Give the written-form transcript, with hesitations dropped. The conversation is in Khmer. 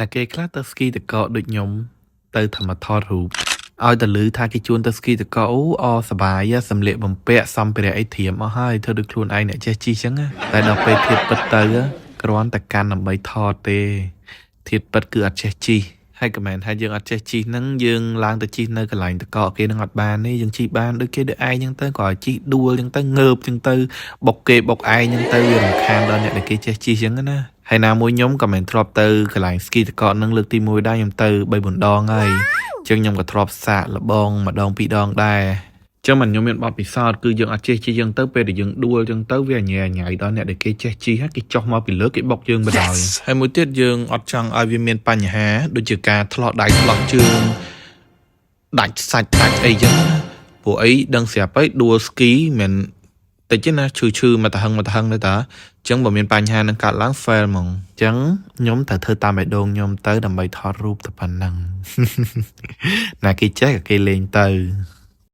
ណាគេខ្លះទៅស្គីតកដូចខ្ញុំទៅធម្មថតរូបឲ្យតែលឺថាគេជួនទៅស្គីតកអូអសបាយសម្លៀកបំពាក់សម្ភារៈអីធៀមអស់ហើយធ្វើដូចខ្លួនឯងអ្នកចេះជិះចឹងតែដល់ពេលធៀបពិតទៅគ្រាន់តែកាន់ដើម្បីថតទេធៀបពិតគឺអត់ចេះជិះហើយក៏មែនថាយើងអត់ចេះជិះហ្នឹងយើងឡើងទៅជិះនៅកន្លែងតកគេនឹងអត់បានទេយើងជិះបានដូចគេដូចឯងចឹងទៅក៏ជិះដួលចឹងទៅងើបចឹងទៅបុកគេបុកឯងចឹងទៅវារំខានដល់អ្នកដែលគេចេះជិះចឹងណាហើយណាមួយខ្ញុំក៏មិនធ្លាប់ទៅកន្លែងស្គីតកនឹងលើកទី1ដែរខ្ញុំទៅ3 4 ដងហើយចឹងខ្ញុំក៏ធ្លាប់សាកល្បងម្ដង2 ដងដែរចឹងមិនខ្ញុំមានបទពិសោធន៍គឺយើងអត់ចេះជិះចឹងទៅពេលដែលយើងដួលចឹងទៅវាញ៉ៃញ៉ៃដល់អ្នកដែលគេចេះជិះគេចុះមកពីលើគេបុកយើងបណ្ដោយហើយមួយទៀតយើងអត់ចង់ឲ្យវាមានបញ្ហាដូចជាការថ្លោះដៃថ្លោះជើងដាច់សាច់ដាច់អីចឹងព្រោះអីដឹងស្រាប់ហើយដួលស្គីមិនតិចណាឈឺមកតហឹងទៅតាអញ្ចឹងបើមានបញ្ហានឹងកាត់ឡើង fail ហ្មងអញ្ចឹងខ្ញុំត្រូវធ្វើតាមបេះដូងខ្ញុំទៅដើម្បីថតរូបតែប៉ុណ្ណឹងណាគេចេះក៏គេលេងទៅ